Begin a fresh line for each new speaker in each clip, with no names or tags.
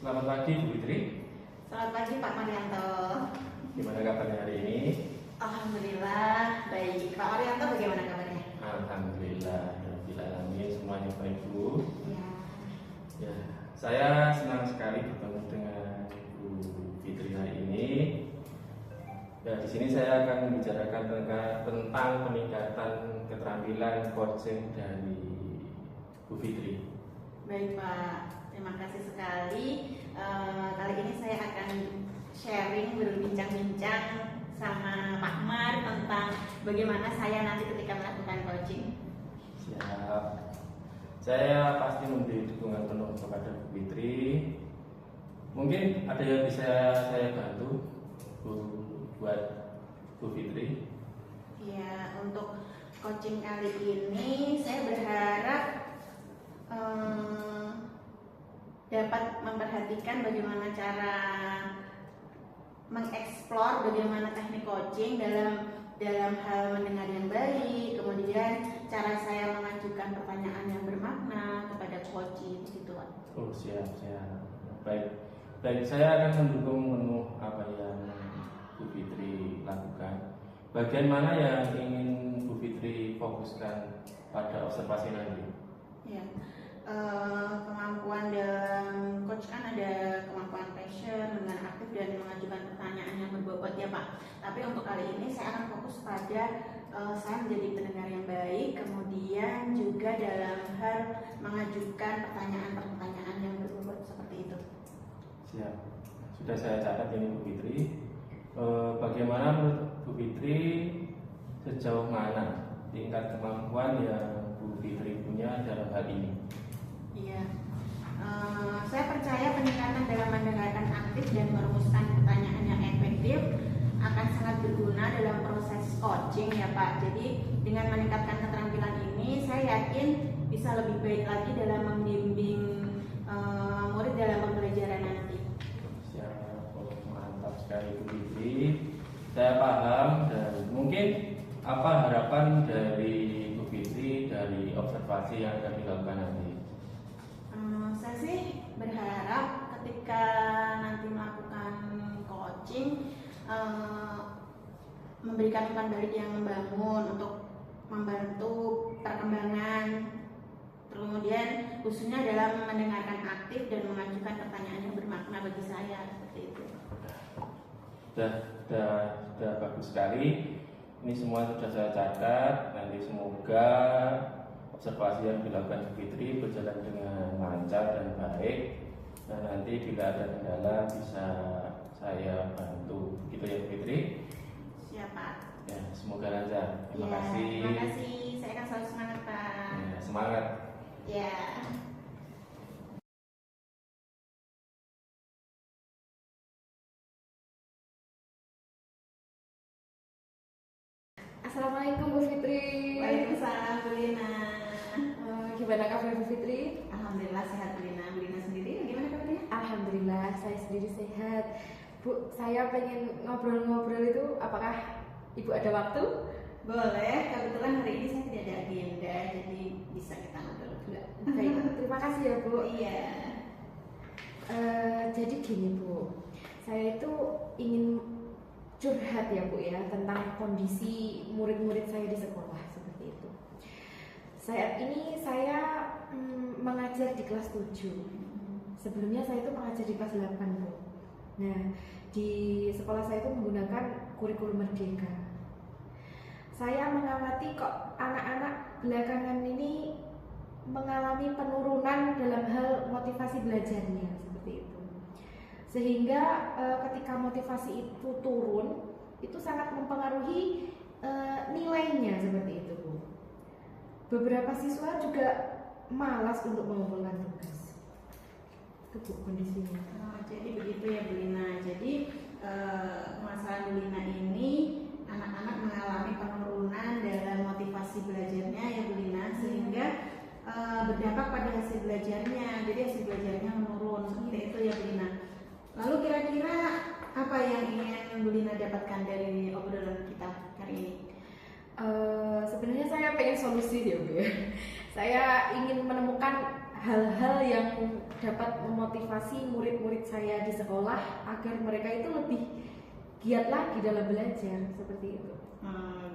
Selamat pagi Bu Fitri.
Selamat pagi Pak Marianto.
Gimana kabarnya hari ini?
Alhamdulillah baik. Pak Marianto bagaimana kabarnya?
Alhamdulillah, alhamdulillah semuanya baik Bu.
Ya.
Ya, saya senang sekali bertemu dengan Bu Fitri hari ini. Ya, di sini saya akan membicarakan tentang peningkatan keterampilan coaching dari Bu Fitri.
Baik Pak, terima kasih sekali. Kali ini saya akan sharing, berbincang-bincang sama Pak Mar tentang bagaimana saya nanti ketika melakukan coaching.
Siap. Saya pasti memberi dukungan penuh kepada Bu Fitri. Mungkin ada yang bisa saya bantu buat Bu Fitri.
Ya, untuk coaching kali ini saya berharap dapat memperhatikan bagaimana cara mengeksplor bagaimana teknik coaching dalam hal mendengar yang baik, kemudian cara saya mengajukan pertanyaan yang bermakna kepada coaching gitu.
Oh, siap. Baik, saya akan mendukung penuh apa yang Bu Fitri lakukan. Bagian mana yang ingin Bu Fitri fokuskan pada observasi nanti?
Ya, kemampuan dalam coach kan ada kemampuan passion, mendengar aktif dan mengajukan pertanyaan yang berbobot ya Pak. Tapi untuk kali ini saya akan fokus pada saya menjadi pendengar yang baik, kemudian juga dalam hal mengajukan pertanyaan-pertanyaan yang berbobot seperti itu.
Siap. Sudah saya catat ini Bu Fitri. Bagaimana menurut Bu Fitri, sejauh mana tingkat kemampuan yang Bu Fitri punya dalam hal ini?
Iya, saya percaya peningkatan dalam mendengarkan aktif dan merumuskan pertanyaan yang efektif akan sangat berguna dalam proses coaching ya Pak. Jadi dengan meningkatkan keterampilan ini, saya yakin bisa lebih baik lagi dalam membimbing murid dalam pembelajaran nanti.
Siap, mantap sekali Bu Fitri. Saya paham dan mungkin apa harapan dari Bu Fitri dari observasi yang akan dilakukan nanti?
Saya sih berharap ketika nanti melakukan coaching memberikan umpan balik yang membangun untuk membantu perkembangan, kemudian khususnya dalam mendengarkan aktif dan mengajukan pertanyaan yang bermakna bagi saya seperti itu.
Sudah bagus sekali. Ini semua sudah saya catat. Nanti semoga observasi yang dilakukan Bu Fitri berjalan dengan lancar dan baik. Dan nanti bila ada kendala bisa saya bantu. Begitu ya Bu Fitri?
Siap Pak.
Ya, semoga lancar. Terima kasih.
Terima kasih. Saya akan selalu semangat Pak.
Ya, semangat.
Ya.
Assalamualaikum Bu Fitri.
Waalaikumsalam Bu Lina.
Gimana kabar Bu Fitri?
Alhamdulillah sehat Bu Lina. Bu Lina sendiri gimana kabarnya?
Alhamdulillah saya sendiri sehat. Bu, saya pengen ngobrol-ngobrol itu, apakah Ibu ada waktu?
Boleh, kebetulan hari ini saya tidak ada agenda, jadi bisa kita ngobrol juga.
Baik, terima kasih ya Bu.
Iya.
Jadi gini Bu, saya itu ingin curhat ya Bu ya tentang kondisi murid-murid saya di sekolah seperti itu. Saat ini saya mengajar di kelas 7. Sebelumnya saya itu mengajar di kelas 8 Bu. Nah, di sekolah saya itu menggunakan kurikulum merdeka. Saya mengamati kok anak-anak belakangan ini mengalami penurunan dalam hal motivasi belajarnya seperti itu. Sehingga ketika motivasi itu turun, itu sangat mempengaruhi nilainya seperti itu Bu. Beberapa siswa juga malas untuk mengumpulkan tugas. Itu Bu kondisinya.
Jadi begitu ya Bu Lina. Jadi masalah Bu Lina ini anak-anak mengalami penurunan dalam motivasi belajarnya ya Bu Lina, sehingga berdampak pada hasil belajarnya. Jadi hasil belajarnya menurun seperti itu ya Bu Lina. Lalu kira-kira apa yang ingin Bu Lina dapatkan dari obrolan kita hari ini?
Sebenarnya saya pengen solusi ya Bu ya. Saya ingin menemukan hal-hal yang dapat memotivasi murid-murid saya di sekolah agar mereka itu lebih giat lagi dalam belajar seperti itu.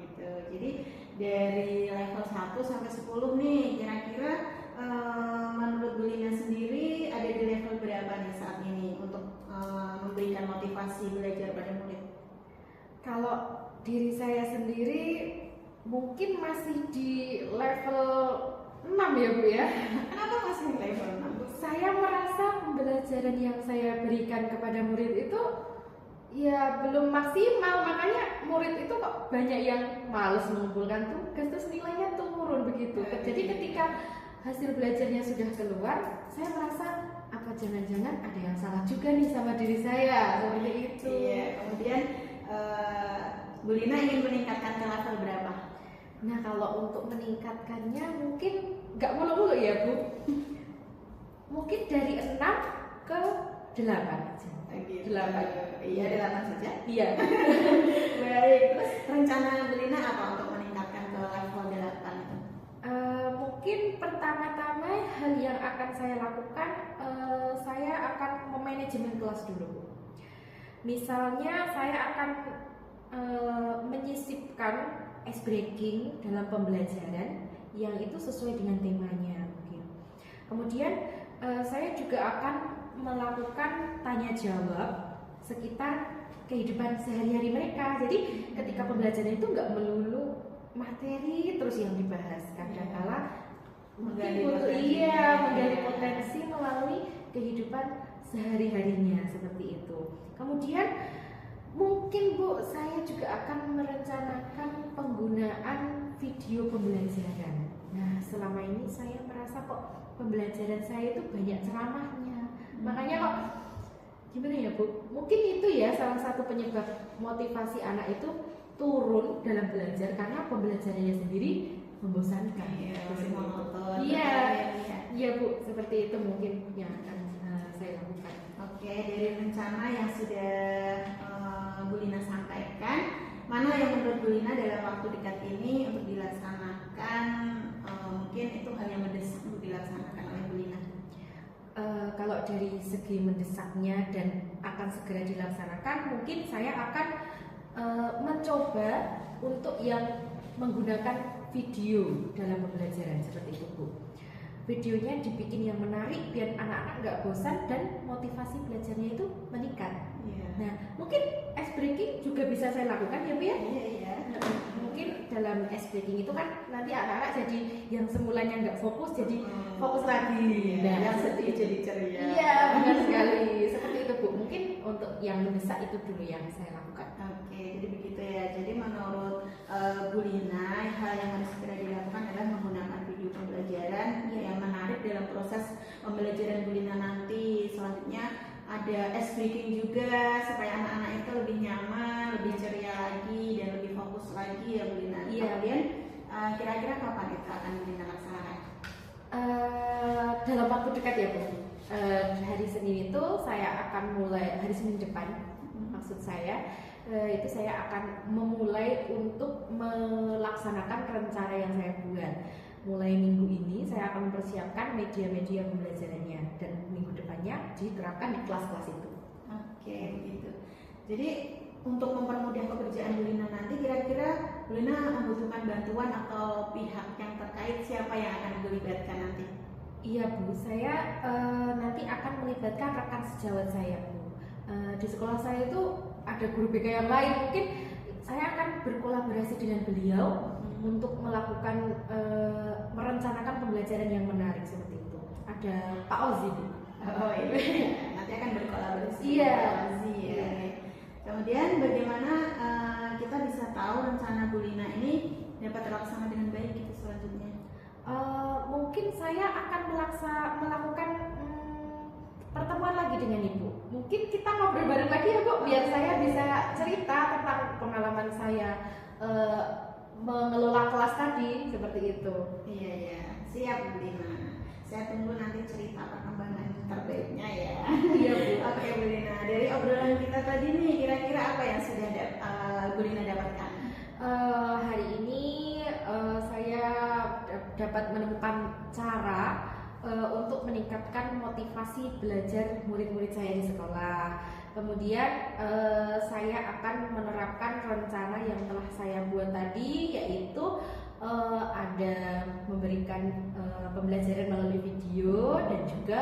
Gitu. Jadi dari level 1 sampai 10 nih, kira-kira menurut Bu Lina sendiri ada di level berapa nih saat ini untuk memberikan motivasi belajar pada murid?
Kalau diri saya sendiri mungkin masih di level 6 ya Bu ya.
Kenapa masih di level 6?
Saya merasa pembelajaran yang saya berikan kepada murid itu ya belum maksimal, makanya murid itu kok banyak yang males mengumpulkan tugas terus nilainya turun begitu. Jadi ketika hasil belajarnya sudah keluar, saya merasa apa jangan-jangan ada yang salah juga nih sama diri saya seperti itu.
Iya, kemudian Bu Lina ingin meningkatkan ke level berapa?
Nah kalau untuk meningkatkannya mungkin nggak mulu-mulu ya Bu. Mungkin dari 6 ke 8 aja.
Gitu.
8.
Iya, 8 saja.
Iya.
Baik, terus rencana Bu Lina apa untuk meningkatkan ke level 8 itu?
Mungkin pertama-tama hal yang akan saya lakukan, saya akan memanajemen kelas dulu. Misalnya saya akan menyisipkan ice breaking dalam pembelajaran yang itu sesuai dengan temanya mungkin. Kemudian saya juga akan melakukan tanya jawab sekitar kehidupan sehari-hari mereka. Jadi ketika pembelajaran itu nggak melulu materi terus yang dibahas, kadang-kala menggali potensi melalui kehidupan sehari-harinya seperti itu. Kemudian mungkin Bu, saya juga akan merencanakan penggunaan video pembelajaran. Nah, selama ini saya merasa kok pembelajaran saya itu banyak ceramahnya. Makanya kok gimana ya Bu? Mungkin itu ya salah satu penyebab motivasi anak itu turun dalam belajar karena pembelajarannya sendiri membosankan.
Monoton.
Iya Bu, seperti itu mungkin yang akan saya lakukan.
Oke, dari rencana yang sudah Bu Lina sampaikan, mana yang menurut Bu Lina dalam waktu dekat ini untuk dilaksanakan, mungkin itu hal yang mendesak untuk dilaksanakan oleh Bu Lina?
Kalau dari segi mendesaknya dan akan segera dilaksanakan, mungkin saya akan mencoba untuk yang menggunakan video dalam pembelajaran seperti itu Bu. Videonya dibikin yang menarik biar anak-anak nggak bosan dan motivasi belajarnya itu meningkat. Nah, mungkin ice breaking juga bisa saya lakukan ya Bu ya?
Iya.
Mungkin dalam ice breaking itu kan nanti anak-anak jadi yang semulanya nggak fokus jadi fokus lagi.
Nah, yang sedih jadi ceria.
Iya, benar sekali. Seperti itu Bu. Mungkin untuk yang mendesak itu dulu yang saya lakukan.
Oke, jadi begitu ya. Jadi menurut Bu Lina, hal yang harus segera dilakukan adalah menggunakan video pembelajaran yang menarik dalam proses pembelajaran Bu Lina nanti. Selanjutnya ada ice breaking juga supaya anak-anak itu lebih nyaman, lebih ceria lagi dan lebih fokus lagi ya Bu Lina.
Iya.
Kemudian kira-kira kapan itu akan Bu Lina laksanakan?
Dalam waktu dekat ya Bu. Hari Senin itu saya akan mulai, hari Senin depan maksud saya, itu saya akan memulai untuk melaksanakan rencana yang saya buat. Mulai minggu ini saya akan mempersiapkan media-media pembelajarannya dan minggu depannya diterapkan di kelas-kelas itu.
Oke, begitu. Jadi untuk mempermudah pekerjaan Bu Lina nanti, kira-kira Bu Lina membutuhkan bantuan atau pihak yang terkait, siapa yang akan dilibatkan nanti?
Iya Bu, saya nanti akan melibatkan rekan sejawat saya Bu. Di sekolah saya itu ada guru BK yang lain, mungkin saya akan berkolaborasi dengan beliau untuk melakukan merencanakan pembelajaran yang menarik seperti itu. Ada Pak Ozi Bu.
Oh iya, nanti akan berkolaborasi.
Iya.
Ya. Kemudian bagaimana kita bisa tahu rencana Bu Lina ini dapat terlaksana dengan baik gitu selanjutnya?
Mungkin saya akan melakukan pertemuan lagi dengan Ibu. Mungkin kita ngobrol bareng lagi ya Bu, biar saya bisa cerita tentang pengalaman saya mengelola kelas tadi seperti itu.
Iya, siap Bu Lina. Saya tunggu nanti cerita perkembangan terbaiknya ya.
Iya Bu.
Oke Bu Lina, dari obrolan kita tadi nih, kira-kira apa yang sudah Bu Lina dapatkan?
Hari ini saya dapat menemukan cara untuk meningkatkan motivasi belajar murid-murid saya di sekolah. Kemudian saya akan menerapkan rencana yang telah saya buat tadi, yaitu ada memberikan pembelajaran melalui video dan juga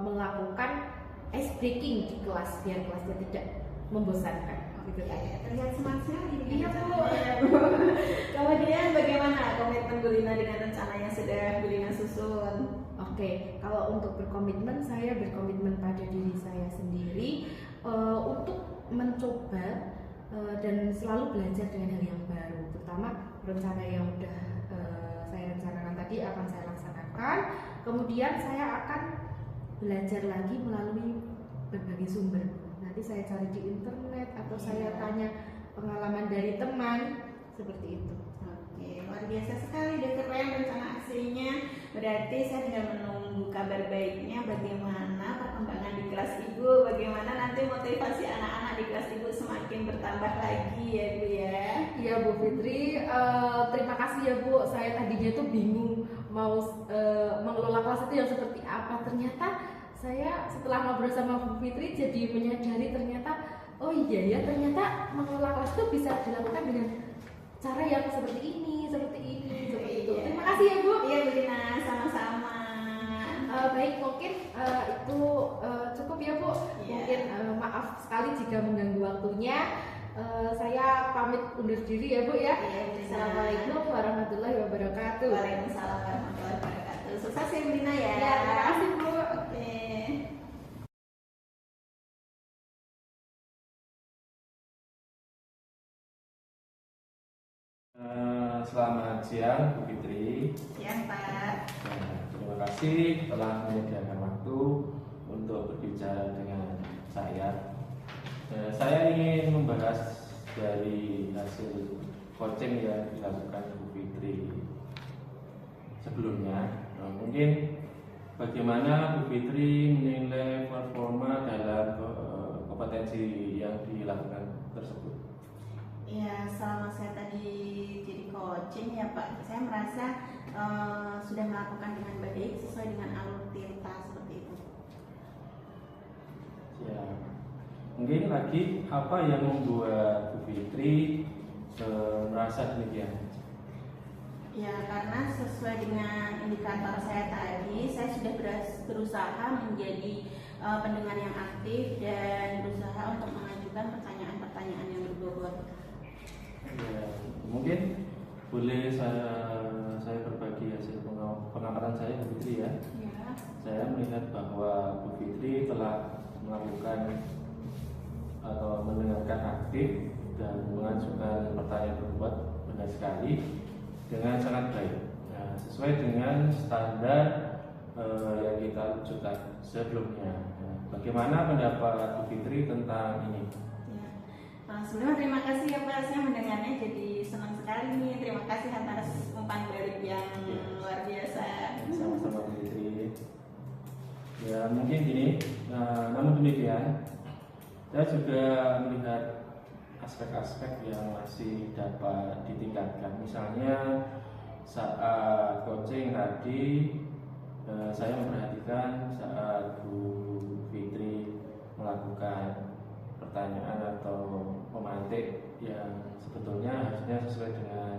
melakukan ice breaking di kelas biar kelasnya tidak membosankan. Gitu kan.
Terlihat semangat sekali.
Iya, Bu.
Kemudian bagaimana komitmen Bu Lina dengan rencana yang sudah Bu Lina susun?
Oke, kalau untuk berkomitmen, saya berkomitmen pada diri saya sendiri untuk mencoba dan selalu belajar dengan hal yang baru. Terutama rencana yang udah saya rencanakan tadi akan saya laksanakan. Kemudian saya akan belajar lagi melalui berbagai sumber. Nanti saya cari di internet atau saya tanya pengalaman dari teman, seperti itu.
Oke, luar biasa sekali Dokter Payang rencana aksinya. Berarti saya tinggal menunggu kabar baiknya bagaimana perkembangan di kelas Ibu, bagaimana nanti motivasi anak-anak di kelas Ibu semakin bertambah lagi ya Bu ya.
Iya Bu Fitri, terima kasih ya Bu. Saya tadinya tuh bingung mau mengelola kelas itu yang seperti apa. Ternyata saya setelah ngobrol sama Bu Fitri jadi menyadari ternyata oh iya ya, ternyata mengelola kelas itu bisa dilakukan dengan cara yang seperti ini, seperti itu. Terima kasih ya Bu.
Iya Bu Lina, sama-sama.
Baik, mungkin itu cukup ya Bu. Mungkin maaf sekali jika mengganggu waktunya. Saya pamit undur diri ya Bu ya. Assalamualaikum warahmatullahi wabarakatuh.
Waalaikumsalam warahmatullahi wabarakatuh. Sukses ya Bu Lina ya.
Ya, terima kasih Bu.
Oke.
Selamat siang Bu Fitri.
Siang Pak.
Terima kasih telah menyediakan waktu untuk berbicara dengan saya. Saya ingin membahas dari hasil coaching yang dilakukan Bu Fitri sebelumnya. Mungkin bagaimana Bu Fitri menilai performa dalam kompetensi yang dilakukan tersebut?
Ya, selama saya tadi jadi coaching ya Pak, saya merasa sudah melakukan dengan baik sesuai dengan alur tirta seperti itu.
Ya, mungkin lagi apa yang membuat Bu Fitri merasa demikian?
Ya, karena sesuai dengan indikator saya tadi, saya sudah berusaha menjadi pendengar yang aktif dan berusaha untuk mengajukan pertanyaan-pertanyaan yang berbobot.
Ya, mungkin boleh saya berbagi hasil pengamatan saya Bu Fitri ya.
Ya.
Saya melihat bahwa Bu Fitri telah melakukan atau mendengarkan aktif dan mengajukan pertanyaan berbobot benar sekali dengan sangat baik. Nah, sesuai dengan standar yang kita wujudkan sebelumnya. Nah, bagaimana pendapat Bu Fitri tentang ini?
Sebelumnya terima kasih ya Pak, saya mendengarnya jadi senang sekali nih. Terima kasih atas umpan balik yang luar biasa.
Sama-sama Bu Fitri. Ya mungkin gini, namun demikian saya juga melihat aspek-aspek yang masih dapat ditingkatkan. Misalnya saat coaching tadi saya memperhatikan saat Bu Fitri melakukan pertanyaan atau memantik yang sebetulnya harusnya sesuai dengan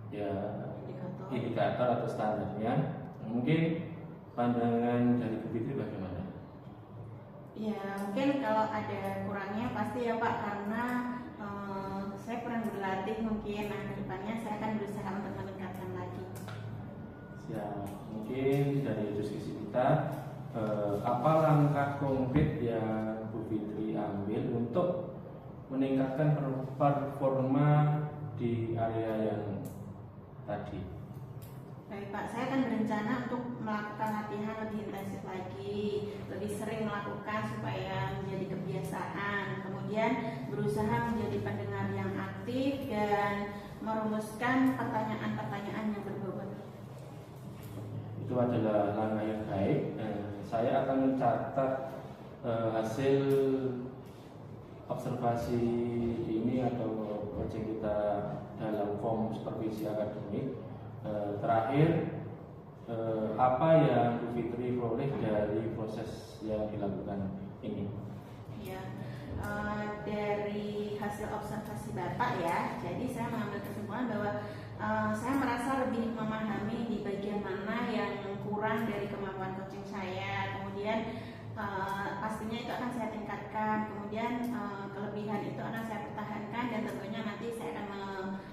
ya indikator atau standarnya. Mungkin pandangan dari Bu Fitri bagaimana?
Ya mungkin kalau ada kurangnya pasti ya Pak, karena saya kurang berlatih mungkin. Nah kedepannya saya akan berusaha untuk meningkatkan lagi.
Ya mungkin dari diskusi kita apa langkah konkret yang Bu Fitri ambil untuk meningkatkan performa di area yang tadi?
Baik Pak, saya akan berencana untuk melakukan latihan lebih intensif lagi, lebih sering melakukan supaya menjadi kebiasaan. Kemudian berusaha menjadi pendengar yang aktif dan merumuskan pertanyaan-pertanyaan yang berbobot.
Itu adalah langkah yang baik. Saya akan mencatat hasil observasi ini atau proyek kita dalam form supervisi akademik. Terakhir apa yang Bu Fitri peroleh dari proses yang dilakukan ini?
Ya, dari hasil observasi Bapak ya, jadi saya mengambil kesimpulan bahwa saya merasa lebih memahami di bagian mana yang kurang dari kemampuan coaching saya. Kemudian pastinya itu akan saya tingkatkan. Kemudian kelebihan itu akan saya pertahankan, dan tentunya nanti saya akan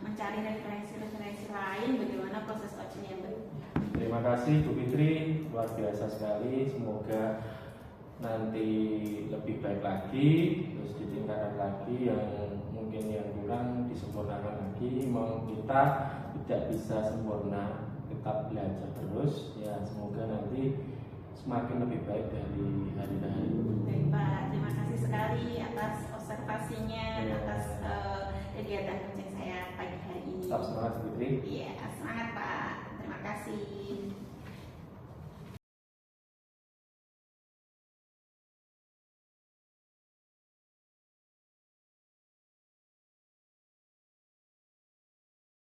mencari referensi-referensi lain bagaimana proses coaching yang baik.
Terima kasih Bu Fitri, luar biasa sekali. Semoga nanti lebih baik lagi, terus ditingkatkan lagi, yang mungkin yang kurang disempurnakan lagi. Mau kita tidak bisa sempurna, tetap belajar terus ya. Semoga nanti semakin lebih baik dari hari ke hari.
Baik Pak, terima kasih sekali atas observasinya,
Ya.
atas kegiatan coaching saya pagi hari ini.
Tetap semangat Bu Fitri.
Iya, semangat Pak. Terima kasih.